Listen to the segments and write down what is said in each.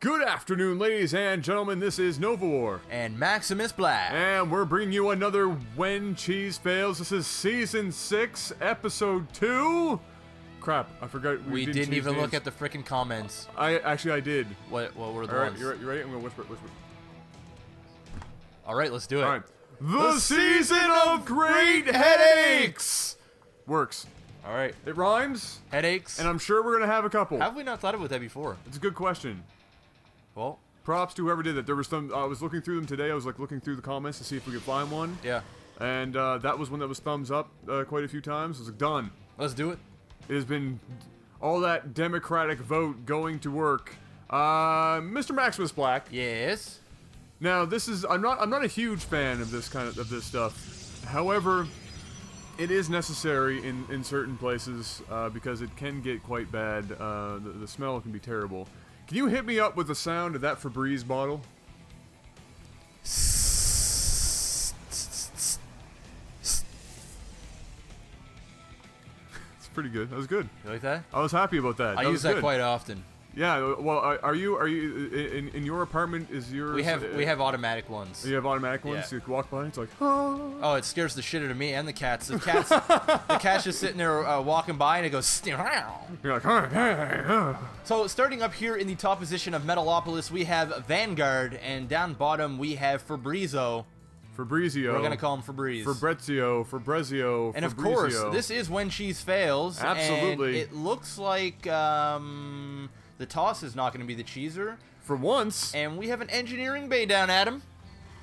Good afternoon, ladies and gentlemen. This is Novawar. And MaximusBlack. And we're bringing you another When Cheese Fails. This is Season 6, Episode 2. Crap, I forgot. We didn't even look at the frickin' comments. I did. What were the Alright, ones? you ready? I'm gonna whisper. Alright, let's do it. Alright. The Season of Great Headaches! Works. Alright. It rhymes. Headaches. And I'm sure we're gonna have a couple. Have we not thought about that before? It's a good question. Well, props to whoever did that. There was some. I was looking through them today. I was looking through the comments to see if we could find one. yeah. And that was one that was thumbs up quite a few times. I was like, done. Let's do it. It has been all that democratic vote going to work. Mr. MaximusBlack. Yes. Now this is. I'm not a huge fan of this stuff. However, it is necessary in certain places because it can get quite bad. The smell can be terrible. Can you hit me up with the sound of that Febreze bottle? It's pretty good. That was good. You like that? I was happy about that. I use that quite often. Yeah. Well, are you in your apartment? Is yours? We have automatic ones. You have automatic ones. Yeah. So you can walk by. It's like, oh. Oh, it scares the shit out of me and the cats. The cat's just sitting there walking by, and it goes. You're like, hey. So starting up here in the top position of Metalopolis, we have Vanguard, and down bottom we have Fabrizio. Fabrizio. We're gonna call him Febreze. Fabrezio. And of course, this is When Cheese Fails. Absolutely. And it looks like the toss is not going to be the cheeser. For once. And we have an engineering bay down, Adam.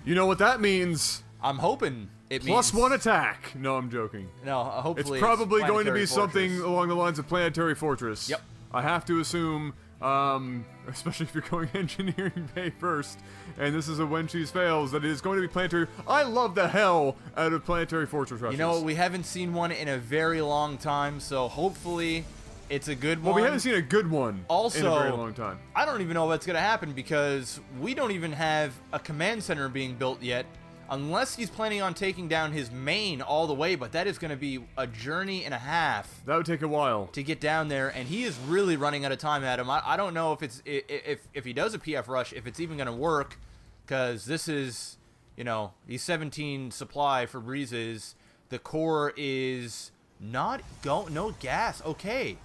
You know what that means? I'm hoping it means +1 attack. No, I'm joking. No, hopefully it's probably going to Planetary be something Fortress. along the lines of Planetary Fortress. Yep. I have to assume, especially if you're going engineering bay first, and this is a When Cheese Fails, that it is going to be Planetary. I love the hell out of Planetary Fortress rushes. You know, we haven't seen one in a very long time, so hopefully it's a good one. Well, we haven't seen a good one also, in a very long time. I don't even know what's going to happen because we don't even have a command center being built yet, unless he's planning on taking down his main all the way, but that is going to be a journey and a half. That would take a while to get down there, and he is really running out of time, Adam. I don't know if it's if he does a PF rush, if it's even going to work, because this is, you know, these 17 supply for breezes. The core is no gas. Okay.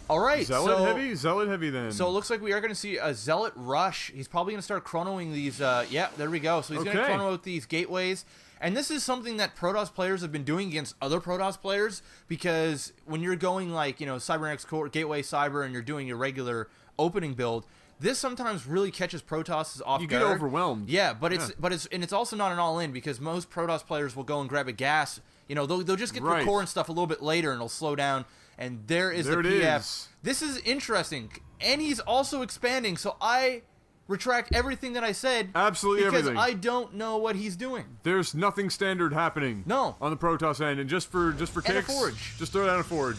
All right, Zealot heavy then. So it looks like we are going to see a Zealot rush. He's probably going to start chronoing these. Yeah, there we go. So he's going to chrono out these gateways. And this is something that Protoss players have been doing against other Protoss players, because when you're going like, you know, Cybernetics Core, Gateway Cyber, and you're doing your regular opening build, this sometimes really catches Protosses off guard. You get overwhelmed. Yeah, but it's also not an all-in, because most Protoss players will go and grab a gas. You know, they'll just get the core and stuff a little bit later, and it'll slow down. And there is the PF. This is interesting. And he's also expanding, so I retract everything that I said. Absolutely because everything. I don't know what he's doing. There's nothing standard happening. No. On the Protoss end, and just for kicks, and a forge. Just throw down a forge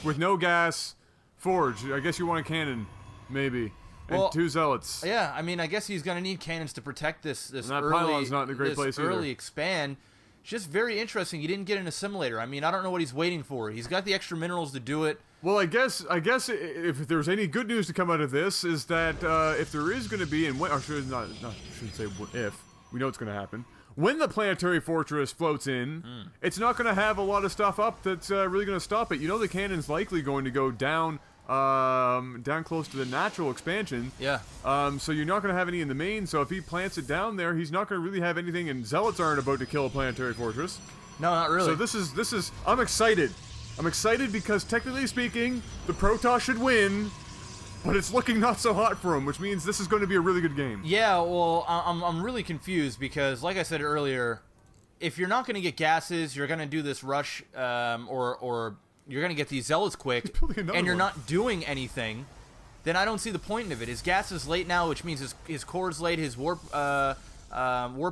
with no gas. Forge. I guess you want a cannon, maybe. And 2 zealots. Yeah, I mean, I guess he's gonna need cannons to protect this and that pylon's not in a great place either. Early expand. It's just very interesting. He didn't get an assimilator. I mean, I don't know what he's waiting for. He's got the extra minerals to do it. Well, I guess if there's any good news to come out of this is that if there is going to be, and when, or shouldn't say if, we know it's going to happen. When the Planetary Fortress floats in, it's not going to have a lot of stuff up that's really going to stop it. You know, the cannon's likely going to go down close to the natural expansion. Yeah. So you're not going to have any in the main. So if he plants it down there, he's not going to really have anything. And zealots aren't about to kill a Planetary Fortress. No, not really. So this is. I'm excited. I'm excited because technically speaking, the Protoss should win, but it's looking not so hot for him, which means this is going to be a really good game. Yeah. Well, I'm really confused because, like I said earlier, if you're not going to get gases, you're going to do this rush, or you're going to get these zealots quick, and you're not doing anything, then I don't see the point of it. His gas is late now, which means his core is late, his warp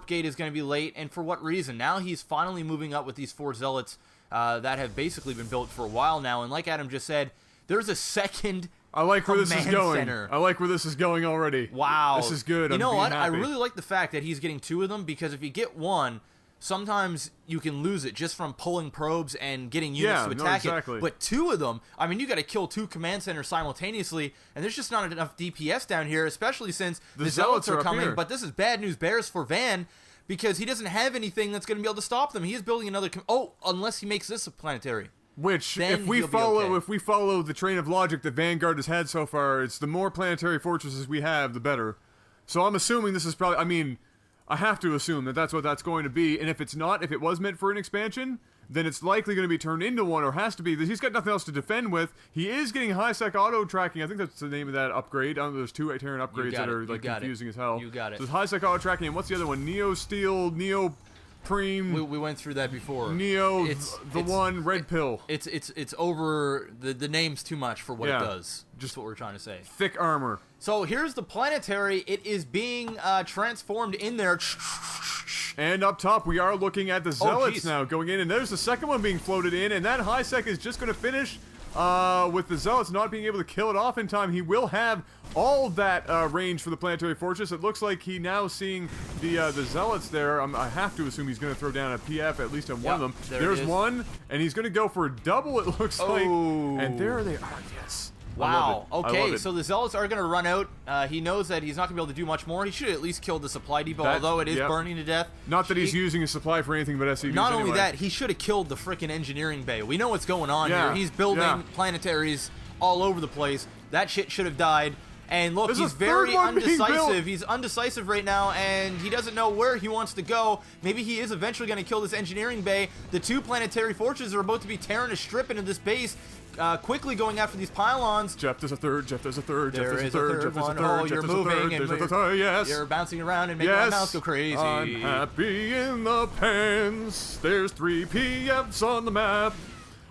gate is going to be late, and for what reason? Now he's finally moving up with these 4 zealots that have basically been built for a while now, and like Adam just said, there's a second I like where this is going. Center. I like where this is going already. Wow. This is good. You know what? Happy. I really like the fact that he's getting 2 of them, because if you get one, sometimes you can lose it just from pulling probes and getting units to attack it. But 2 of them, I mean, you got to kill 2 command centers simultaneously, and there's just not enough DPS down here, especially since the Zealots are coming. But this is bad news bears for Van, because he doesn't have anything that's going to be able to stop them. He is building another... unless he makes this a planetary. Which, then if we follow the train of logic that Vanguard has had so far, it's the more planetary fortresses we have, the better. So I'm assuming this is probably... I mean, I have to assume that that's what that's going to be. And if it's not, if it was meant for an expansion, then it's likely going to be turned into one, or has to be. He's got nothing else to defend with. He is getting high-sec auto tracking. I think that's the name of that upgrade. I don't know, there's 2 Terran upgrades that are like confusing as hell. You got it. So there's high-sec auto tracking, and what's the other one? Neo Steel, Neo Prime. We went through that before. Neo, Red Pill. It's over. The name's too much for what it does. Just what we're trying to say. Thick armor. So here's the planetary. It is being transformed in there. And up top, we are looking at the Zealots now going in, and there's the second one being floated in, and that high sec is just going to finish with the Zealots not being able to kill it off in time. He will have all of that range for the planetary fortress. It looks like he now seeing the Zealots there. I have to assume he's going to throw down a PF at least on one of them. There's one, and he's going to go for a double, it looks like. And there they are, yes. Wow. Okay, so the Zealots are going to run out. He knows that he's not going to be able to do much more. He should at least kill the supply depot, although it is burning to death. Not that he's using a supply for anything but SCVs. Not only that, he should have killed the frickin' engineering bay. We know what's going on here. He's building planetaries all over the place. That shit should have died. And look, he's very undecisive. He's undecisive right now, and he doesn't know where he wants to go. Maybe he is eventually going to kill this engineering bay. The 2 planetary fortresses are about to be tearing a strip into this base. Quickly going after these pylons. Jeff, there's a third. Jeff, there's a third. There is a third one. Oh, you're moving and you're bouncing around and making my mouse go crazy. I'm happy in the pants. There's 3 PFs on the map.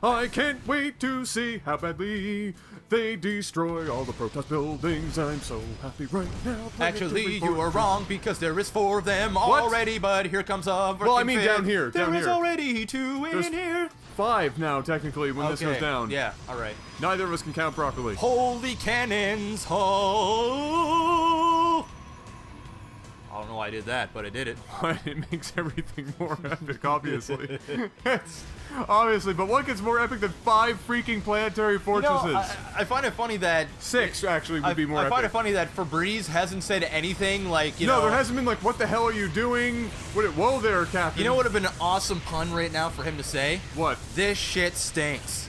I can't wait to see how badly they destroy all the Protoss buildings. I'm so happy right now. Actually, you are wrong because there is 4 of them already, but here comes a... Well, I mean down here. There is already 2 in here. 5 now, technically, when this goes down. Yeah, alright. Neither of us can count properly. Holy cannons! Oh! I don't know why I did that, but I did it. It makes everything more epic, obviously. Obviously, but what gets more epic than 5 freaking planetary fortresses? You know, I find it funny that... 6, actually, would be more epic. I find it funny that Febreze hasn't said anything like, you know... No, there hasn't been like, what the hell are you doing? Whoa there, Captain. You know what would have been an awesome pun right now for him to say? What? This shit stinks.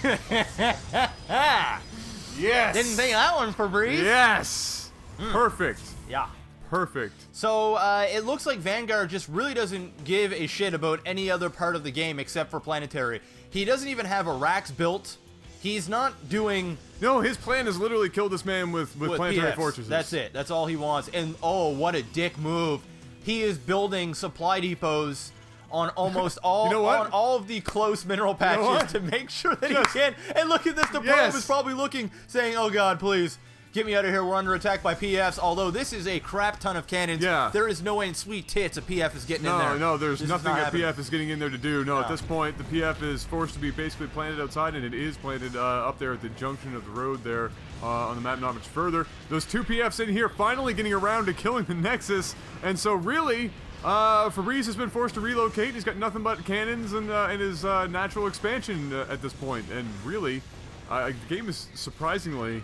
Yes! Didn't think that one, Febreze. Yes! Perfect. Yeah. Perfect. So, it looks like Vanguard just really doesn't give a shit about any other part of the game except for planetary. He doesn't even have a racks built. He's not doing... No, his plan is literally kill this man with planetary fortresses. That's it. That's all he wants. And, oh, what a dick move. He is building supply depots on almost all on all of the close mineral patches to make sure that he can. And look at this. The probe is probably looking, saying, oh, God, please. Get me out of here. We're under attack by PFs. Although this is a crap ton of cannons. Yeah. There is no way in sweet tits a PF is getting in there. No, there's nothing a PF is getting in there to do. No, at this point, the PF is forced to be basically planted outside, and it is planted up there at the junction of the road there on the map, not much further. Those 2 PFs in here finally getting around to killing the Nexus. And so really, Febreze has been forced to relocate. He's got nothing but cannons and his natural expansion at this point. And really, the game is surprisingly...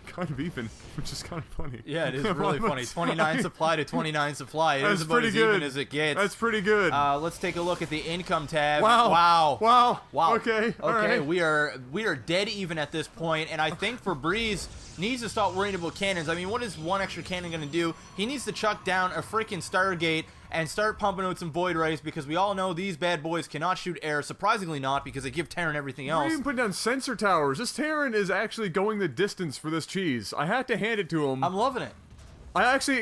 kind of even, which is kind of funny. Yeah, it is really funny. 29 supply to 29 supply. It is about as even as it gets. That's pretty good. Let's take a look at the income tab. Wow. Okay. We are dead even at this point, and I think Febreze needs to stop worrying about cannons. I mean, what is 1 extra cannon going to do? He needs to chuck down a freaking Stargate and start pumping out some Void Rays, because we all know these bad boys cannot shoot air. Surprisingly not, because they give Terran everything else. We're even putting down sensor towers. This Terran is actually going the distance for this cheese. I have to hand it to him. I'm loving it.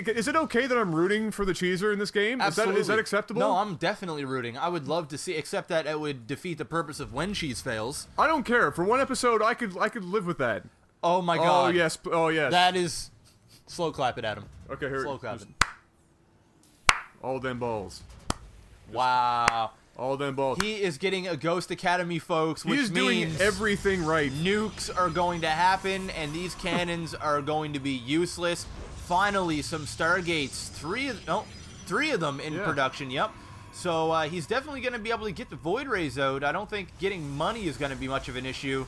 Is it okay that I'm rooting for the cheeser in this game? Absolutely. Is that acceptable? No, I'm definitely rooting. I would love to see, except that it would defeat the purpose of when cheese fails. I don't care. For 1 episode, I could live with that. Oh my God. Oh yes. That is... Slow clap it at him. Okay, here. Slow clap it. All them balls. Wow. All them balls. He is getting a Ghost Academy, folks, which means doing everything right. Nukes are going to happen, and these cannons are going to be useless. Finally, some Stargates. 3 of them in production. Yep. So he's definitely going to be able to get the Void Rays out. I don't think getting money is going to be much of an issue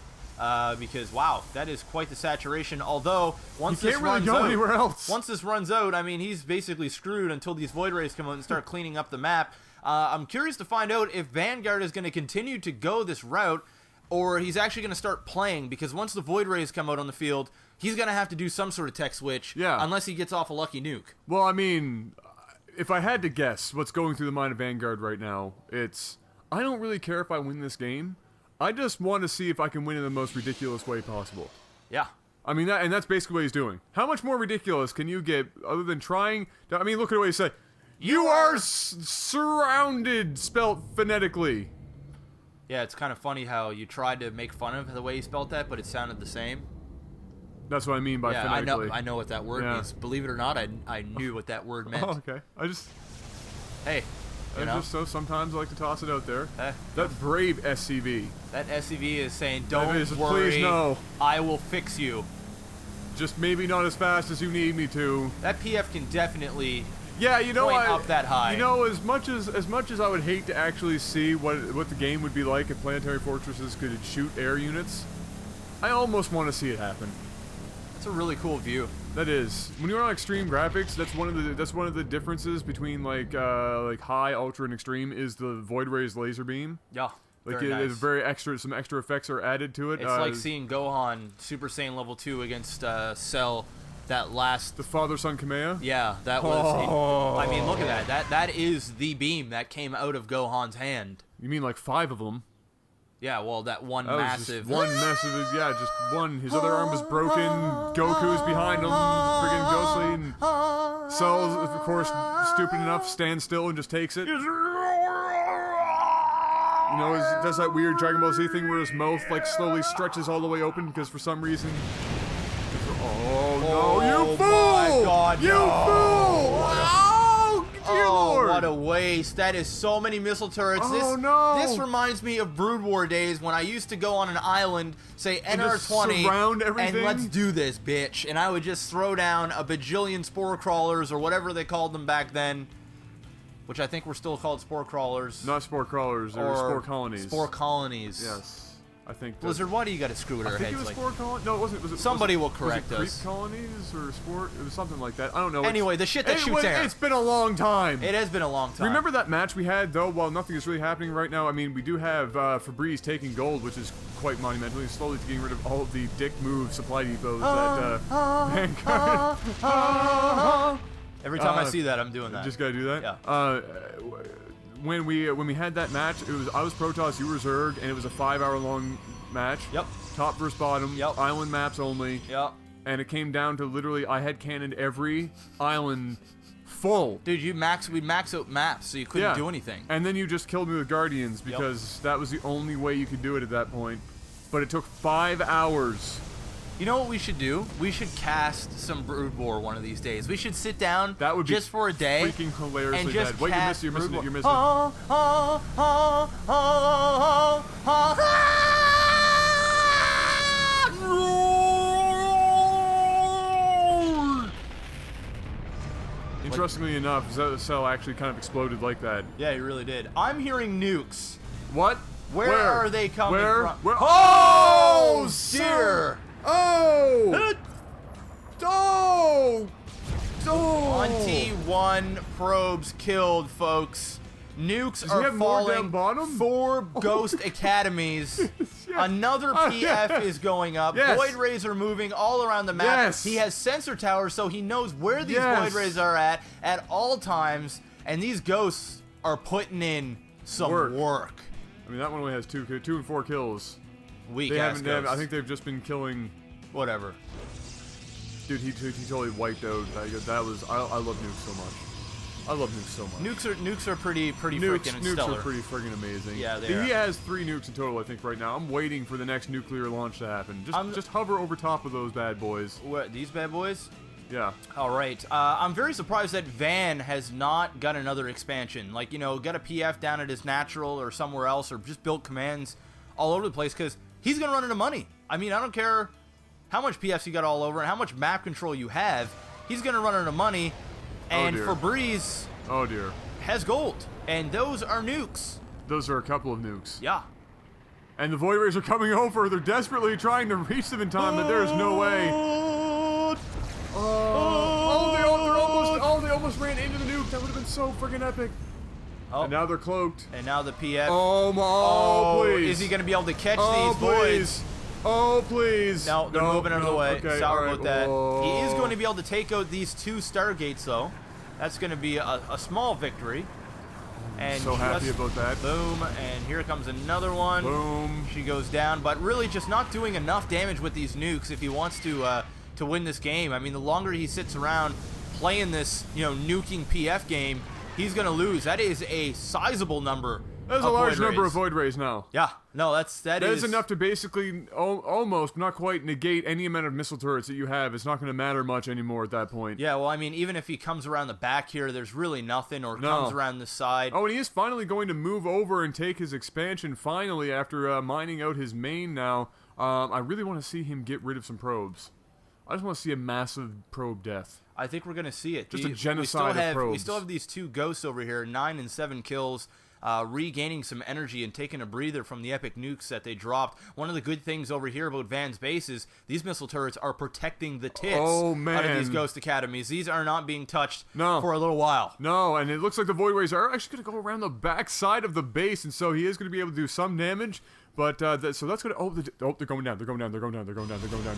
because, wow, that is quite the saturation. Although, once this runs out, anywhere else. Once this runs out, I mean, he's basically screwed until these Void Rays come out and start cleaning up the map. I'm curious to find out if Vanguard is going to continue to go this route or he's actually going to start playing, because once the Void Rays come out on the field, he's going to have to do some sort of tech switch unless he gets off a lucky nuke. Well, I mean, if I had to guess what's going through the mind of Vanguard right now, it's, I don't really care if I win this game. I just want to see if I can win in the most ridiculous way possible. Yeah. I mean, and that's basically what he's doing. How much more ridiculous can you get other than trying to, I mean, look at what he said. You are surrounded, spelt phonetically. Yeah, it's kind of funny how you tried to make fun of the way he spelt that, but it sounded the same. That's what I mean by phonetically. I know what that word means. Believe it or not, I knew what that word meant. Oh, okay. Hey, so sometimes I like to toss it out there. That brave SCV. That SCV is saying, don't worry, please no. I will fix you. Just maybe not as fast as you need me to. That PF can definitely point up that high. You know, as much as I would hate to actually see what the game would be like if planetary fortresses could shoot air units, I almost want to see it happen. That's a really cool view. That is. When you're on extreme graphics, that's one of the differences between like high, ultra, and extreme is the Void Ray's laser beam. Yeah. Like very nice. It's very extra. Some extra effects are added to it. It's like seeing Gohan Super Saiyan Level 2 against Cell. That last... The father-son Kamea? Yeah, that was... I mean, look at that. That is the beam that came out of Gohan's hand. You mean like 5 of them? Yeah, well, that one massive... One massive... Yeah, just one. His other arm was broken. Goku's behind him. Friggin' ghostly. And Cell, of course, stupid enough, stands still and just takes it. You know, does that weird Dragon Ball Z thing where his mouth, like, slowly stretches all the way open because for some reason... Oh, no, you fool! My God, you fool! Oh, dear Lord! What a waste. That is so many missile turrets. This reminds me of Brood War days when I used to go on an island, say NR20, surround everything? and let's do this, bitch. And I would just throw down a bajillion spore crawlers or whatever they called them back then, which I think were still called spore crawlers. Not spore crawlers, they were spore colonies. Spore colonies. Yes. I think Blizzard, why do you got to screw with our heads? I think it was spore colonies. No, it wasn't. Was it? Somebody will correct us. Creep colonies or spore? It was something like that. I don't know. Anyway, the shit that shoots air. It's been a long time. It has been a long time. Remember that match we had though? While nothing is really happening right now. I mean, we do have Febreze taking gold, which is quite monumental. He's slowly getting rid of all of the dick move supply depots that Vanguard. Every time I see that, I'm doing that. Just gotta do that. Yeah. When we had that match, I was Protoss, you were Zerg, and it was a 5-hour long match. Yep. Top versus bottom. Yep. Island maps only. Yep. And it came down to literally I had cannoned every island full. Dude, we'd max out maps so you couldn't do anything. And then you just killed me with Guardians because that was the only way you could do it at that point. But it took 5 hours. You know what we should do? We should cast some Brood War one of these days. We should sit down that would be just for a day. Freaking hilariously and just dead. Wait, you're missing it. You're missing Interestingly enough, Cell actually kind of exploded like that. Yeah, he really did. I'm hearing nukes. What? Where are they coming from? Where? Oh, dear! Oh! Oh! 21 probes killed, folks. Nukes are falling. 4 ghost academies. Another PF is going up. Void Rays are moving all around the map. He has sensor towers, so he knows where these Void Rays are at all times. And these ghosts are putting in some work. I mean, that one only has 2 and 4 kills. Weak ass ghosts. I think they've just been killing. Whatever. Dude, he totally wiped out. I love nukes so much. I love nukes so much. Nukes are pretty freaking stellar. Nukes are pretty freaking amazing. Yeah, they are. He has 3 nukes in total, I think, right now. I'm waiting for the next nuclear launch to happen. Just hover over top of those bad boys. What, these bad boys? Yeah. All right. I'm very surprised that Van has not got another expansion. Like, you know, got a PF down at his natural or somewhere else, or just built commands all over the place, because he's going to run into money. I mean, I don't care how much PFs you got all over and how much map control you have. He's going to run into money. And dear. Febreze Oh dear. has gold, and those are nukes. Those are a couple of nukes. Yeah. And the Void Rays are coming over. They're desperately trying to reach them in time, but there's no way. They almost ran into the nuke. That would have been so friggin' epic. Oh. And now they're cloaked. And now the PF. Please. Is he going to be able to catch these voids? Oh, please. No, they're moving out of the way. Okay, Sorry right. about that. He is going to be able to take out these 2 Stargates, though. That's going to be a small victory. And so happy about that. Boom, and here comes another one. Boom. She goes down, but really just not doing enough damage with these nukes if he wants to win this game. I mean, the longer he sits around playing this, nuking PF game, he's going to lose. That is a sizable number. That's a large number of Void Rays now. Yeah, no, that is enough to basically almost, not quite, negate any amount of missile turrets that you have. It's not going to matter much anymore at that point. Yeah, well, I mean, even if he comes around the back here, there's really nothing, or comes around the side. Oh, and he is finally going to move over and take his expansion finally after mining out his main now. I really want to see him get rid of some probes. I just want to see a massive probe death. I think we're going to see it. Just a genocide of probes. We still have these 2 ghosts over here, 9 and 7 kills. Regaining some energy and taking a breather from the epic nukes that they dropped. One of the good things over here about Van's base is these missile turrets are protecting the tits out of these ghost academies. These are not being touched for a little while. No, and it looks like the Void Rays are actually going to go around the back side of the base, and so he is going to be able to do some damage. But so that's going to. They're going down. They're going down. They're going down. They're going down. They're going down.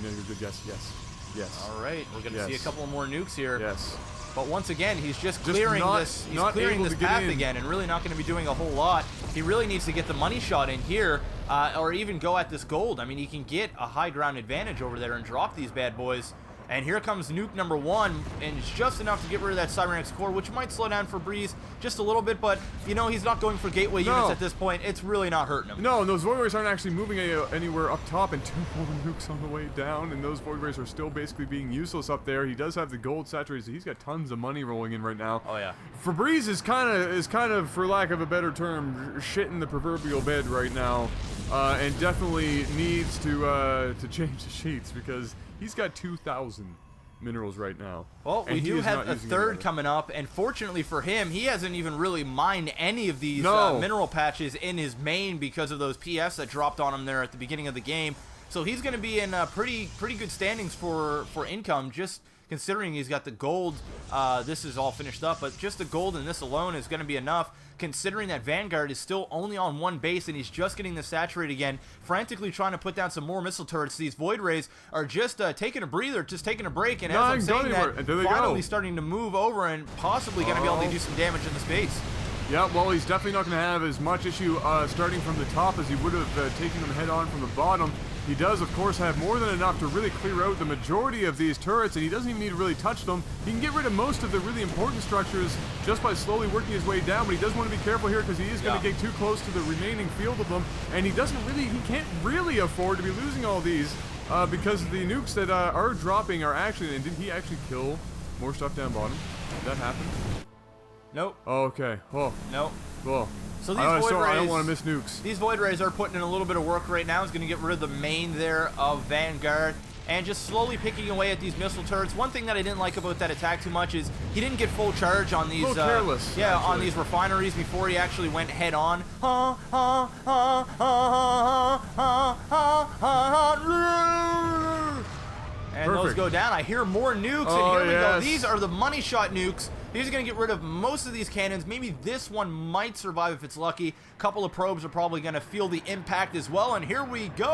Yes. All right, we're going to see a couple more nukes here. Yes. But once again, he's just clearing this. He's clearing this path again, and really not going to be doing a whole lot. He really needs to get the money shot in here, or even go at this gold. I mean, he can get a high ground advantage over there and drop these bad boys. And here comes nuke number 1, and it's just enough to get rid of that Cybernex core, which might slow down Febreze just a little bit, but, he's not going for gateway units at this point. It's really not hurting him. No, and those Void Rays aren't actually moving anywhere up top, and 2 more nukes on the way down, and those Void Rays are still basically being useless up there. He does have the gold saturated, so he's got tons of money rolling in right now. Oh, yeah. Febreze is kind of, for lack of a better term, shitting the proverbial bed right now, and definitely needs to change the sheets, because he's got 2,000 minerals right now. Well, we do have a third coming up, and fortunately for him, he hasn't even really mined any of these mineral patches in his main because of those PFs that dropped on him there at the beginning of the game. So he's going to be in pretty good standings for income, just considering he's got the gold. This is all finished up, but just the gold in this alone is going to be enough, considering that Vanguard is still only on 1 base and he's just getting the saturate again, frantically trying to put down some more missile turrets. These Void Rays are just taking a breather, just taking a break, and as I'm saying that, finally starting to move over and possibly going to be able to do some damage in the space. Yeah, well, he's definitely not going to have as much issue starting from the top as he would have taken them head on from the bottom. He does, of course, have more than enough to really clear out the majority of these turrets, and he doesn't even need to really touch them. He can get rid of most of the really important structures just by slowly working his way down, but he does want to be careful here because he is going to get too close to the remaining field of them, and he can't really afford to be losing all these because the nukes that are dropping are actually, and did he actually kill more stuff down bottom? Did that happen? Nope. Oh, okay. Oh. Nope. Well. So these Void Rays, I don't want to miss nukes. These Void Rays are putting in a little bit of work right now. He's going to get rid of the main there of Vanguard and just slowly picking away at these missile turrets. One thing that I didn't like about that attack too much is he didn't get full charge on these. A little careless. Yeah, on these refineries before he actually went head on. And those go down. I hear more nukes, and here we go. These are the money shot nukes. These are going to get rid of most of these cannons. Maybe this one might survive if it's lucky. A couple of probes are probably going to feel the impact as well, and here we go.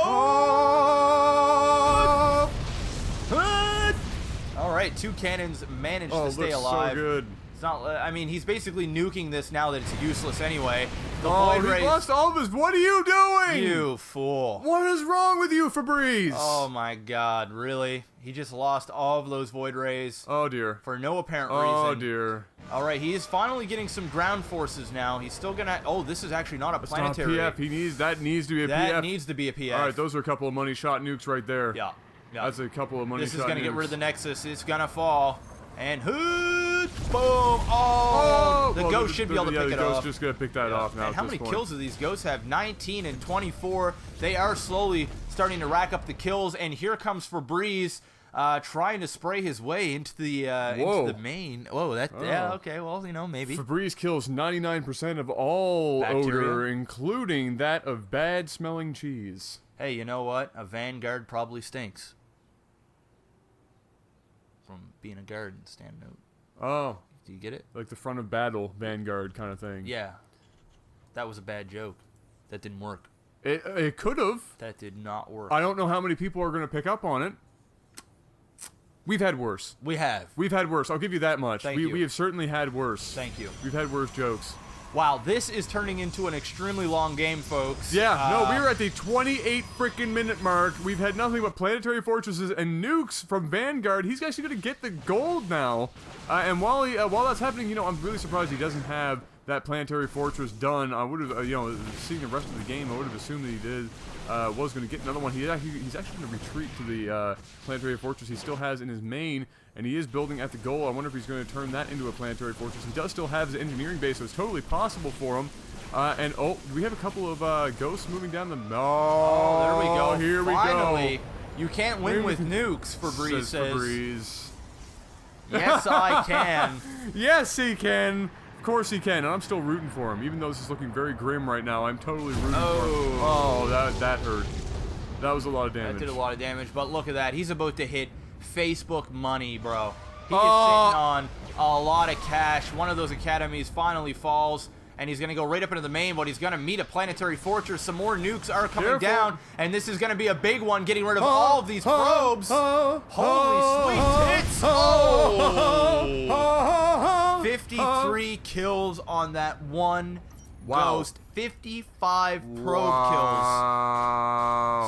All right, 2 cannons managed to stay alive. So good. It's not. I mean, he's basically nuking this now that it's useless anyway. The Void Rays lost all of his. What are you doing? You fool! What is wrong with you, Febreze? Oh my God! Really? He just lost all of those Void Rays. Oh dear. For no apparent reason. Oh dear. All right, he is finally getting some ground forces now. He's still gonna. Oh, this is actually not a planetary. Not PF. That needs to be a PF. That needs to be a PF. All right, those are a couple of money shot nukes right there. Yeah. That's a couple of money shot nukes. This is gonna get rid of the Nexus. It's gonna fall. And hoot! Boom! Oh! The ghost should be able to pick it up. The ghost just gonna pick that off now. And how many kills do these ghosts have? 19 and 24. They are slowly starting to rack up the kills. And here comes Febreze. trying to spray his way into the main. Whoa, yeah, okay, well, you know, maybe. Febreze kills 99% of all Bacteria. odor, including that of bad-smelling cheese. Hey, you know what? A Vanguard probably stinks. From being a guard and standing out. Oh. Do you get it? Like the front of battle Vanguard kind of thing. Yeah. That was a bad joke. That didn't work. It could have. That did not work. I don't know how many people are going to pick up on it. We've had worse. We have. We've had worse. I'll give you that much. Thank you. We have certainly had worse. Thank you. We've had worse jokes. Wow, this is turning into an extremely long game, folks. Yeah, no, we're at the 28 freaking minute mark. We've had nothing but planetary fortresses and nukes from Vanguard. He's actually going to get the gold now. And while that's happening, you know, I'm really surprised he doesn't have that planetary fortress done. I would have, you know, seeing the rest of the game, I would have assumed that he did. Was going to get another one. He's actually going to retreat to the planetary fortress he still has in his main, and he is building at the goal. I wonder if he's going to turn that into a planetary fortress. He does still have his engineering base, so it's totally possible for him. And oh, we have a couple of ghosts moving down the. Oh, there we go. Here Finally, we go. You can't win with nukes, Febreze says. Febreze. Yes, I can. Yes, he can. Of course he can, and I'm still rooting for him. Even though this is looking very grim right now, I'm totally rooting for him. Oh, that hurt. That was a lot of damage. That did a lot of damage, but look at that. He's about to hit Facebook money, bro. He is sitting on a lot of cash. One of those academies finally falls, and he's going to go right up into the main, but he's going to meet a planetary fortress. Some more nukes are coming down, and this is going to be a big one, getting rid of all of these probes. Holy sweet tits! Oh! 53 kills on that one ghost. 55 probe kills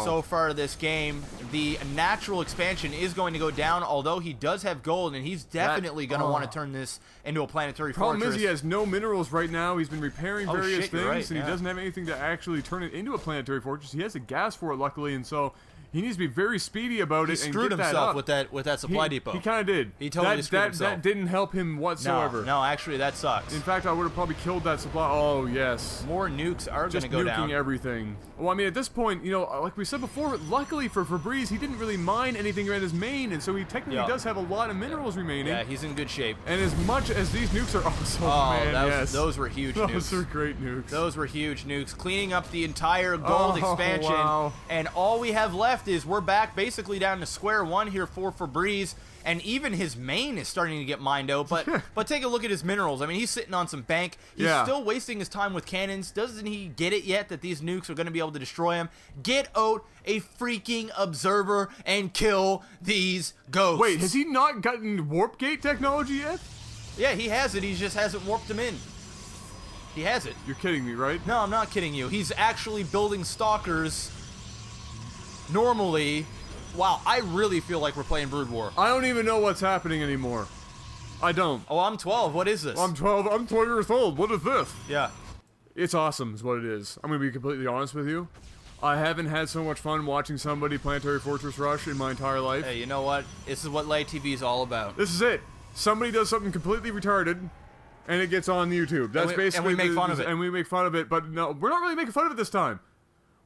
so far this game. The natural expansion is going to go down, although he does have gold, and he's definitely going to want to turn this into a planetary fortress. Problem is he has no minerals right now. He's been repairing various things, right, and he doesn't have anything to actually turn it into a planetary fortress. He has the gas for it, luckily, and so he needs to be very speedy about it and get that up. He screwed himself with that supply depot. He kind of did. He totally screwed himself. That didn't help him whatsoever. No, actually, that sucks. In fact, I would have probably killed that supply. Oh, yes. More nukes are going to go down. Just nuking everything. Well, I mean, at this point, you know, like we said before, luckily for Febreze, he didn't really mine anything around his main, and so he technically does have a lot of minerals remaining. Yeah, he's in good shape. And as much as these nukes are awesome, man, those were huge nukes. Those were great nukes. Those were huge nukes, cleaning up the entire gold expansion. Wow. And all we have left is we're back basically down to square one here for Febreze. And even his main is starting to get mined out, but take a look at his minerals. I mean, he's sitting on some bank. He's still wasting his time with cannons. Doesn't he get it yet that these nukes are going to be able to destroy him? Get out a freaking observer and kill these ghosts. Wait, has he not gotten warp gate technology yet? Yeah, he has it. He just hasn't warped them in. He has it. You're kidding me, right? No, I'm not kidding you. He's actually building stalkers normally. Wow, I really feel like we're playing Brood War. I don't even know what's happening anymore. I don't. Oh, I'm 12. What is this? I'm 12. I'm 12 years old. What is this? Yeah. It's awesome is what it is. I'm going to be completely honest with you. I haven't had so much fun watching somebody Planetary Fortress Rush in my entire life. Hey, you know what? This is what LAGTV is all about. This is it. Somebody does something completely retarded, and it gets on YouTube. That's basically... And we make fun of it. And we make fun of it, but no, we're not really making fun of it this time.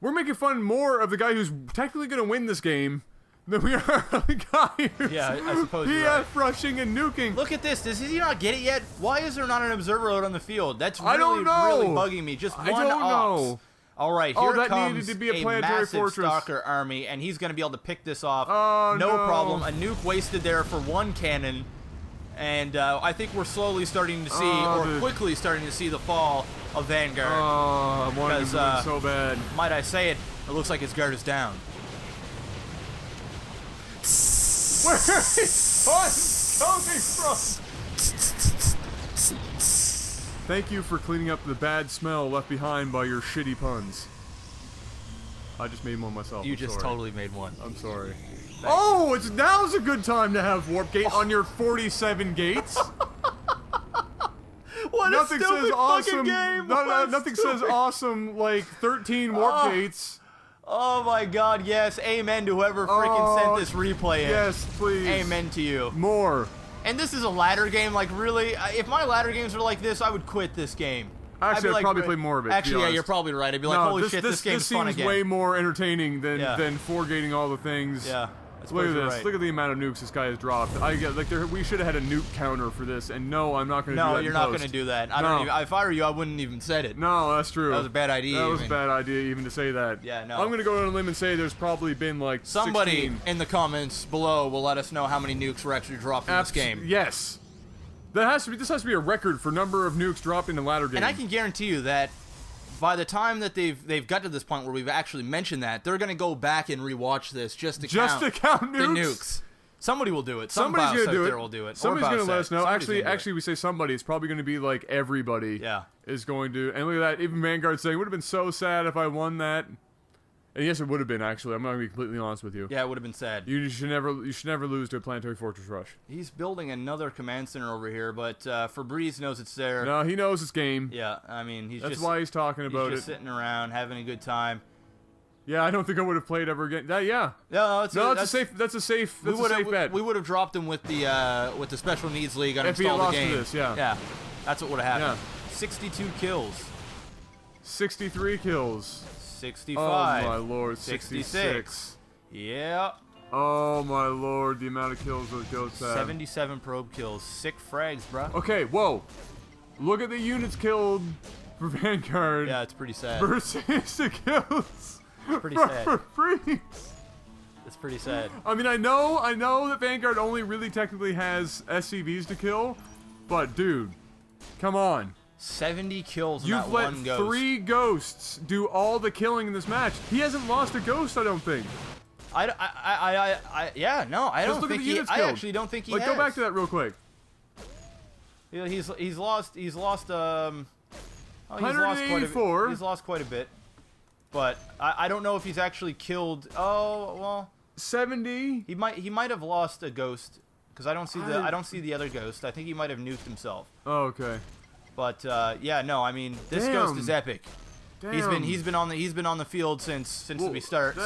We're making fun more of the guy who's technically going to win this game than we are of the guy who's I suppose you're right. rushing and nuking. Look at this. Does he not get it yet? Why is there not an observer out on the field? That's really, I don't know. really bugging me. Just one I don't know. All right, here that comes needed to be a planetary massive fortress. stalker army, and he's going to be able to pick this off. Oh, no no problem. A nuke wasted there for one cannon, and I think we're slowly starting to see, quickly starting to see the fall of Vanguard. Oh, I wanted to win so bad. Might I say it, it looks like his guard is down. Where is coming from? Thank you for cleaning up the bad smell left behind by your shitty puns. I just made one myself. You just totally made one. I'm sorry. Oh, now's a good time to have warp gate on your 47 gates. What nothing a stupid says awesome, game! Nothing says awesome like 13 warp gates. Oh my god, yes. Amen to whoever freaking sent this replay in. Yes, please. Amen to you. More. And this is a ladder game, like really? If my ladder games were like this, I would quit this game. Actually, I'd probably play more of it. Actually, yeah, you're probably right. I'd be like, holy shit, this game's fun again. This seems way more entertaining than forgating all the things. Yeah. Look at this. Look at the amount of nukes this guy has dropped. We should have had a nuke counter for this, and no, I'm not going to do that. No, you're not going to do that. I don't even, if I were you, I wouldn't even said it. No, that's true. That was a bad idea. That was a bad idea even to say that. Yeah, no. I'm going to go on a limb and say there's probably been like somebody 16. in the comments below will let us know how many nukes were actually dropped in this game. Yes. This has to be a record for number of nukes dropped in the ladder game. And I can guarantee you that by the time that they've got to this point where we've actually mentioned that, they're going to go back and rewatch this just to count the nukes. Somebody will do it. Somebody's going to do it. Will do it. Somebody's going to let us know. Actually, we say somebody. It's probably going to be like everybody. Yeah. Is going to. And look at that. Even Vanguard saying, "Would have been so sad if I won that." And yes, it would have been. Actually, I'm not going to be completely honest with you. Yeah, it would have been sad. You should never lose to a Planetary Fortress Rush. He's building another command center over here, but Febreze knows it's there. No, he knows it's game. Yeah, I mean, that's why he's talking about it. He's just sitting around having a good time. Yeah, I don't think I would have played ever again. Yeah. No, that's a safe bet. We would have dropped him with the Special Needs League uninstalled if he had lost the game. To this, yeah. Yeah, that's what would have happened. Yeah. 62 kills. 63 kills. 65. Oh my lord, 66. Yeah. Oh my lord, the amount of kills those ghosts have. 77 probe kills. Sick frags, bro. Okay, whoa. Look at the units killed for Vanguard. Yeah, it's pretty sad. Versus the kills. It's pretty sad. For Freeze. It's pretty sad. I mean, I know that Vanguard only really technically has SCVs to kill, but dude, come on. 70 kills in that one ghost. You've let 3 ghosts do all the killing in this match. He hasn't lost a ghost, I don't think. Yeah, no, I don't think he. I actually don't think he has. Go back to that real quick. Yeah, he's lost. He's lost 184. He's lost quite a bit, but I don't know if he's actually killed. Oh well. 70. He might have lost a ghost because I don't see the other ghost. I think he might have nuked himself. Oh, okay. But yeah, no, I mean this ghost is epic. Damn. He's been on the field since the start,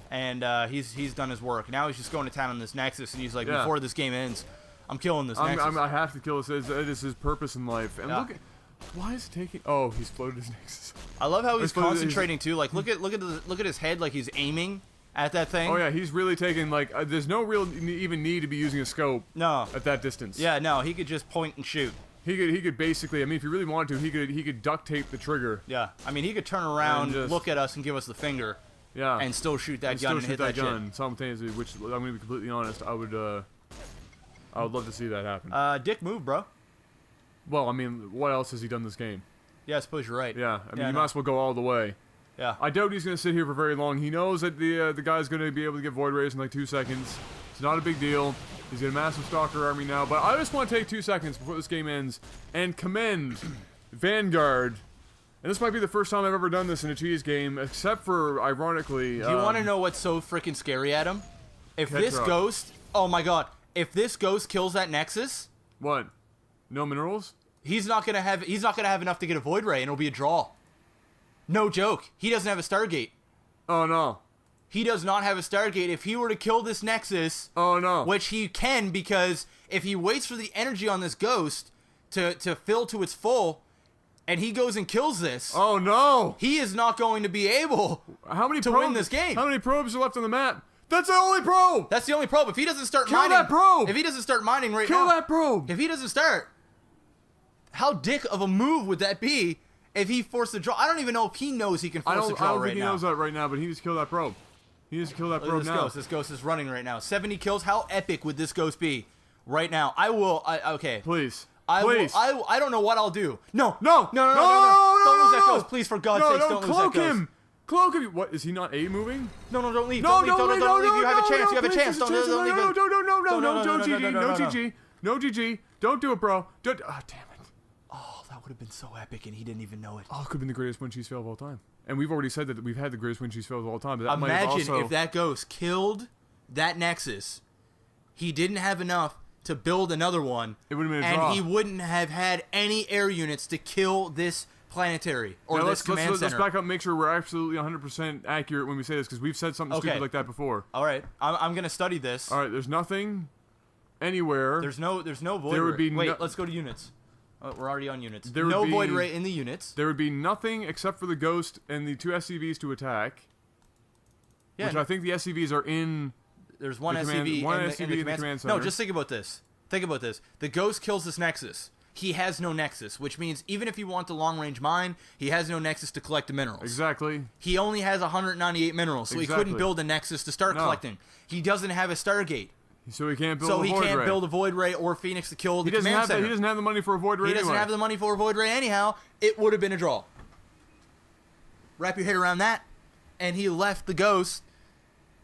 and he's done his work. Now he's just going to town on this Nexus, and he's like, before this game ends, I'm killing this Nexus. I have to kill this. It is his purpose in life. And look at, why is it taking? Oh, he's floated his Nexus. I love how he's concentrating too. Like look at his head, like he's aiming at that thing. Oh yeah, he's really taking like. There's no real even need to be using a scope. No. At that distance. Yeah, no, he could just point and shoot. He could basically, I mean, if he really wanted to, he could duct tape the trigger. Yeah, I mean, he could turn around, look at us, and give us the finger. Yeah. And still shoot that gun and hit that gun simultaneously. Which I'm gonna be completely honest, I would love to see that happen. Dick move, bro. Well, I mean, what else has he done this game? Yeah, I suppose you're right. Yeah, I mean, you might as well go all the way. Yeah. I doubt he's gonna sit here for very long. He knows that the guy's gonna be able to get Void Rays in like 2 seconds. It's not a big deal. He's got a massive Stalker army now, but I just want to take 2 seconds before this game ends and commend Vanguard. And this might be the first time I've ever done this in a cheese game, except for, ironically... Do you want to know what's so freaking scary, Adam? If this ghost... Oh my god. If this ghost kills that Nexus... What? No minerals? He's not gonna have enough to get a Void Ray, and it'll be a draw. No joke. He doesn't have a Stargate. Oh no. He does not have a Stargate. If he were to kill this Nexus... Oh, no. Which he can, because if he waits for the energy on this ghost to fill to its full, and he goes and kills this... Oh, no. He is not going to be able to win this game. How many probes are left on the map? That's the only probe! That's the only probe. If he doesn't start mining... Kill that probe! If he doesn't start mining right now... Kill that probe! If he doesn't start... How dick of a move would that be if he forced the draw? I don't even know if he knows he can force the draw right now. I don't think he knows that right now, but he needs to kill that probe. He needs to kill that probe now. This ghost is running right now. 70 kills. How epic would this ghost be right now? Okay. Please. Please. I don't know what I'll do. No. No. Don't lose that ghost. Please, for God's sakes, don't lose that ghost. Cloak him. What, is he not A moving? No, don't leave. Don't leave. You have a chance. You have a chance. Don't leave. No GG. No GG. Don't do it, bro. Damn it. Oh, that would have been so epic, and he didn't even know it. Oh, it could have been the greatest win cheese fail of all time. And we've already said that we've had the greatest win cheese fail of all time. But that imagine if that ghost killed that Nexus, he didn't have enough to build another one, it would have been a draw. And he wouldn't have had any air units to kill this planetary or this command center. Let's back up and make sure we're absolutely 100% accurate when we say this, because we've said something stupid like that before. All right, I'm going to study this. All right, there's nothing anywhere. There's no void. There would be Wait, let's go to units. Oh, we're already on units. No void ray in the units. There would be nothing except for the ghost and the 2 SCVs to attack. Yeah, which I think the SCVs are in there's one The SCV, one in SCV the in the command center. No, just think about this. Think about this. The Ghost kills this Nexus. He has no Nexus, which means even if you want the long-range mine, he has no Nexus to collect the minerals. Exactly. He only has 198 minerals, so he couldn't build a Nexus to start collecting. He doesn't have a Stargate. So he can't build So a he Void can't Ray. build a Void Ray or Phoenix to kill the command center. He doesn't have the money for a Void Ray He doesn't have the money for a Void Ray anyhow. It would have been a draw. Wrap your head around that. And he left the Ghost,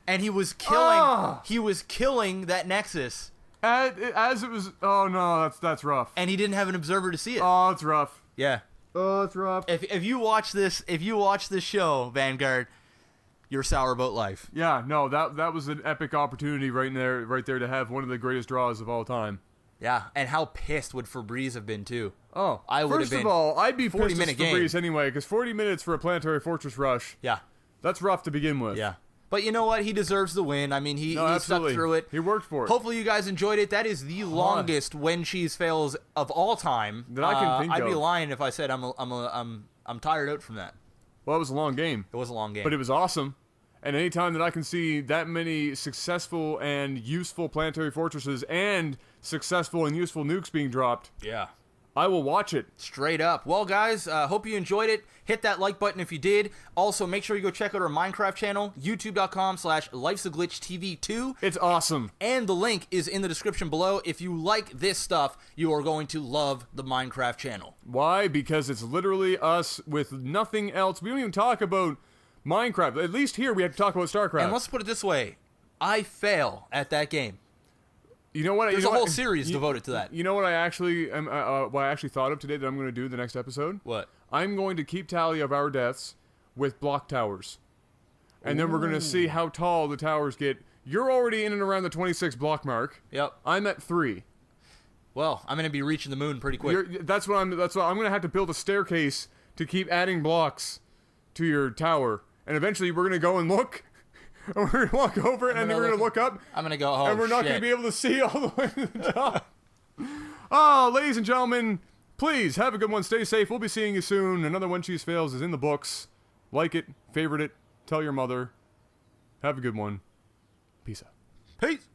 and he was killing. He was killing that Nexus. As it was. Oh no, that's rough. And he didn't have an observer to see it. Oh, it's rough. Yeah. Oh, it's rough. If you watch this show, Vanguard, you're sour about life. Yeah, no, that was an epic opportunity right there to have one of the greatest draws of all time. Yeah, and how pissed would Febreze have been too? Oh, I would have been. First of all, I'd be pissed as 40-minute game. Febreze anyway, because 40 minutes for a Planetary Fortress rush. Yeah. That's rough to begin with. Yeah. But you know what? He deserves the win. I mean, he stuck through it. He worked for it. Hopefully you guys enjoyed it. That is the longest When Cheese Fails of all time. That I can think of. I'd be lying if I said I'm tired out from that. Well, it was a long game. It was a long game. But it was awesome. And anytime that I can see that many successful and useful planetary fortresses and successful and useful nukes being dropped, yeah, I will watch it. Straight up. Well, guys, hope you enjoyed it. Hit that like button if you did. Also, make sure you go check out our Minecraft channel, youtube.com/LifeSAGlitchTV2. It's awesome. And the link is in the description below. If you like this stuff, you are going to love the Minecraft channel. Why? Because it's literally us with nothing else. We don't even talk about Minecraft. At least here we have to talk about Starcraft. And let's put it this way. I fail at that game. You know what? There's a whole series devoted to that. You know what I actually thought of today that I'm going to do the next episode? What? I'm going to keep tally of our deaths with block towers. And then we're going to see how tall the towers get. You're already in and around the 26 block mark. Yep. I'm at 3. Well, I'm going to be reaching the moon pretty quick. That's why I'm going to have to build a staircase to keep adding blocks to your tower. And eventually we're going to go and look. And we're going to walk over it, and then we're going to look up. I'm going to go home. And we're not going to be able to see all the way to the top. Oh, ladies and gentlemen, please have a good one. Stay safe. We'll be seeing you soon. Another When Cheese Fails is in the books. Like it, favorite it, tell your mother. Have a good one. Peace out. Peace.